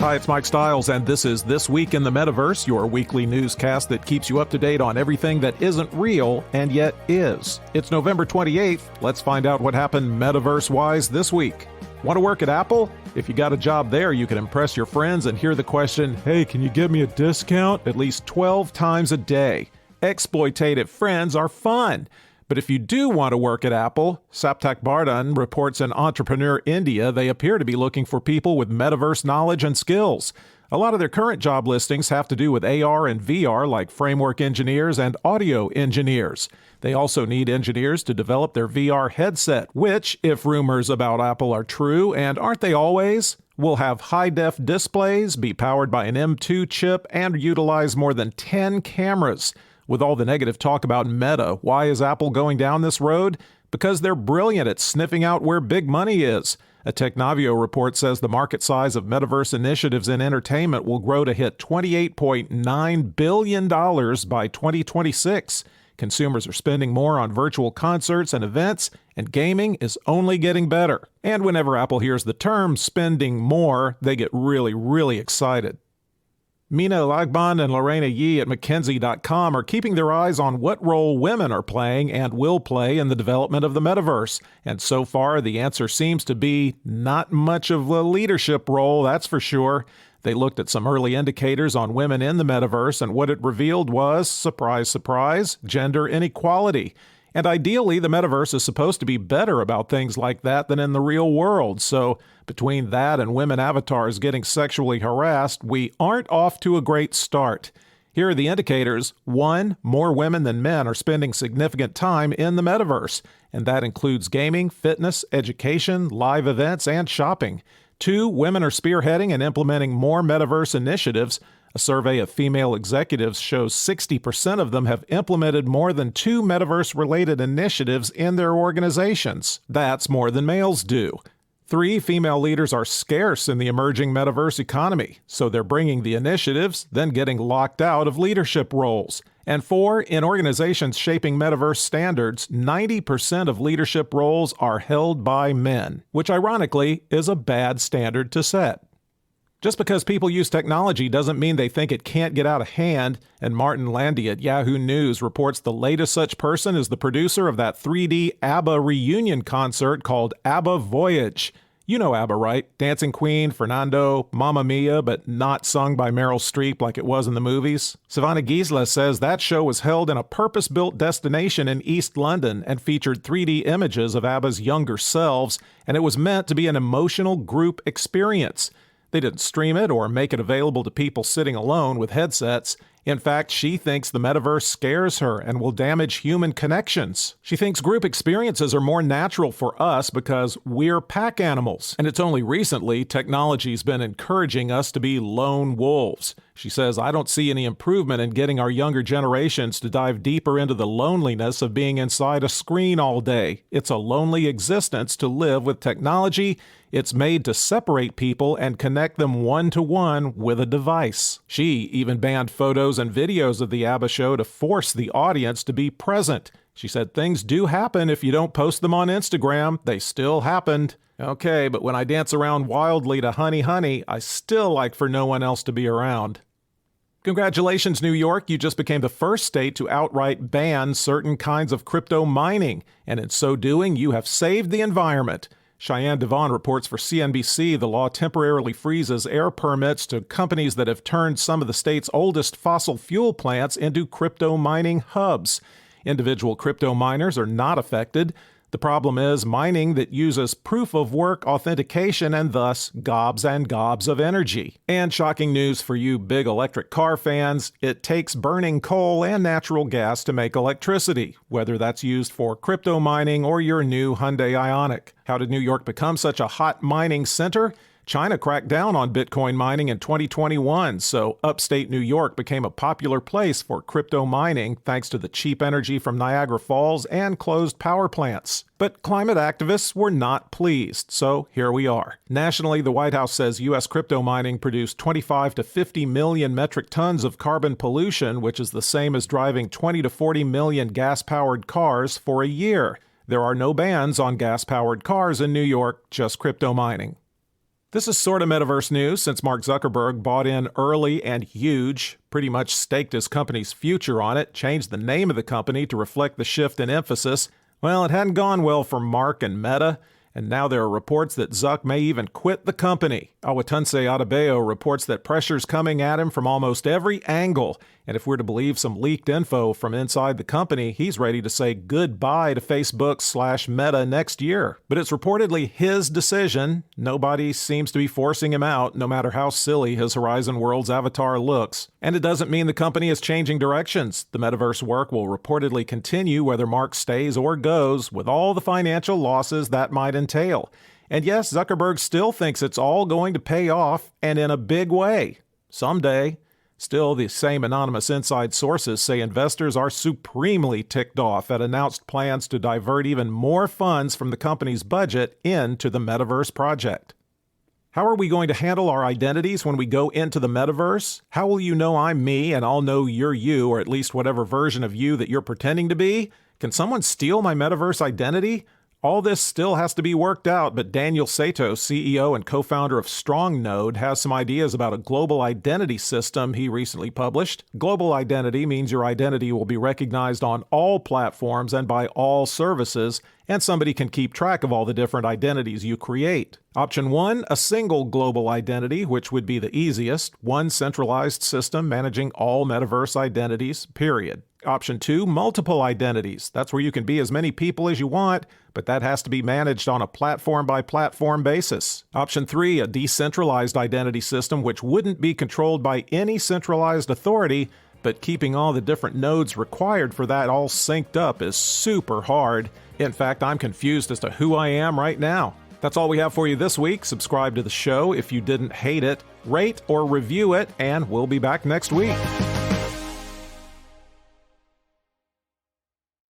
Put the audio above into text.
Hi, it's Mike Stiles, and this is This Week in the Metaverse, your weekly newscast that keeps you up to date on everything that isn't real and yet is. It's November 28th. Let's find out what happened metaverse-wise this week. Want to work at Apple? If you got a job there, you can impress your friends and hear the question, "Hey, can you give me a discount?" at least 12 times a day. Exploitative friends are fun. But if you do want to work at Apple, Saptak Bardhan reports in Entrepreneur India they appear to be looking for people with metaverse knowledge and skills. A lot of their current job listings have to do with AR and VR, like framework engineers and audio engineers. They also need engineers to develop their VR headset, which, if rumors about Apple are true, and aren't they always, will have high-def displays, be powered by an M2 chip, and utilize more than 10 cameras. With all the negative talk about Meta, why is Apple going down this road? Because they're brilliant at sniffing out where big money is. A Technavio report says the market size of metaverse initiatives in entertainment will grow to hit $28.9 billion by 2026. Consumers are spending more on virtual concerts and events, and gaming is only getting better. And whenever Apple hears the term spending more, they get really excited. Mina Lagban and Lorena Yee at McKinsey.com are keeping their eyes on what role women are playing and will play in the development of the metaverse. And so far, the answer seems to be not much of a leadership role, that's for sure. They looked at some early indicators on women in the metaverse, and what it revealed was, surprise, surprise, gender inequality. And ideally, the metaverse is supposed to be better about things like that than in the real world. So between that and women avatars getting sexually harassed, we aren't off to a great start. Here are the indicators. 1, more women than men are spending significant time in the metaverse, and that includes gaming, fitness, education, live events, and shopping. 2, women are spearheading and implementing more metaverse initiatives. A survey of female executives shows 60% of them have implemented more than 2 metaverse-related initiatives in their organizations. That's more than males do. 3, female leaders are scarce in the emerging metaverse economy, so they're bringing the initiatives, then getting locked out of leadership roles. And 4, in organizations shaping metaverse standards, 90% of leadership roles are held by men, which ironically is a bad standard to set. Just because people use technology doesn't mean they think it can't get out of hand, and Martin Landy at Yahoo News reports the latest such person is the producer of that 3D Abba reunion concert called Abba Voyage. You know Abba, right? Dancing Queen, Fernando, Mamma Mia, but not sung by Meryl Streep like it was in the movies. Savannah Gisela says that show was held in a purpose-built destination in East London and featured 3D images of Abba's younger selves, and it was meant to be an emotional group experience. They didn't stream it or make it available to people sitting alone with headsets. In fact, she thinks the metaverse scares her and will damage human connections. She thinks group experiences are more natural for us because we're pack animals. And it's only recently technology's been encouraging us to be lone wolves. She says, "I don't see any improvement in getting our younger generations to dive deeper into the loneliness of being inside a screen all day. It's a lonely existence to live with technology. It's made to separate people and connect them one-to-one with a device." She even banned photos and videos of the Abba show to force the audience to be present. She said, "Things do happen if you don't post them on Instagram. They still happened." Okay, but when I dance around wildly to Honey Honey, I still like for no one else to be around. Congratulations, New York. You just became the first state to outright ban certain kinds of crypto mining, and in so doing, you have saved the environment. Cheyenne Devon reports for CNBC the law temporarily freezes air permits to companies that have turned some of the state's oldest fossil fuel plants into crypto mining hubs. Individual crypto miners are not affected. The problem is mining that uses proof-of-work authentication and thus gobs and gobs of energy. And shocking news for you big electric car fans, it takes burning coal and natural gas to make electricity, whether that's used for crypto mining or your new Hyundai Ioniq. How did New York become such a hot mining center? China cracked down on Bitcoin mining in 2021, so upstate New York became a popular place for crypto mining thanks to the cheap energy from Niagara Falls and closed power plants. But climate activists were not pleased, so here we are. Nationally, the White House says U.S. crypto mining produced 25 to 50 million metric tons of carbon pollution, which is the same as driving 20 to 40 million gas-powered cars for a year. There are no bans on gas-powered cars in New York, just crypto mining. This is sort of metaverse news since Mark Zuckerberg bought in early and huge, pretty much staked his company's future on it, changed the name of the company to reflect the shift in emphasis. Well, it hadn't gone well for Mark and Meta, and now there are reports that Zuck may even quit the company. Awatunse Adebayo reports that pressure's coming at him from almost every angle, and if we're to believe some leaked info from inside the company, he's ready to say goodbye to Facebook/Meta next year. But it's reportedly his decision. Nobody seems to be forcing him out, no matter how silly his Horizon Worlds avatar looks. And it doesn't mean the company is changing directions. The metaverse work will reportedly continue whether Mark stays or goes, with all the financial losses that might entail. And yes, Zuckerberg still thinks it's all going to pay off, and in a big way. Someday. Still, the same anonymous inside sources say investors are supremely ticked off at announced plans to divert even more funds from the company's budget into the Metaverse project. How are we going to handle our identities when we go into the Metaverse? How will you know I'm me and I'll know you're you, or at least whatever version of you that you're pretending to be? Can someone steal my Metaverse identity? All this still has to be worked out, but Daniel Sato, CEO and co-founder of StrongNode, has some ideas about a global identity system he recently published. Global identity means your identity will be recognized on all platforms and by all services, and somebody can keep track of all the different identities you create. Option 1, a single global identity, which would be the easiest, one centralized system managing all metaverse identities, period. Option 2, multiple identities. That's where you can be as many people as you want, but that has to be managed on a platform-by-platform basis. Option 3, a decentralized identity system which wouldn't be controlled by any centralized authority, but keeping all the different nodes required for that all synced up is super hard. In fact, I'm confused as to who I am right now. That's all we have for you this week. Subscribe to the show if you didn't hate it, rate or review it, and we'll be back next week.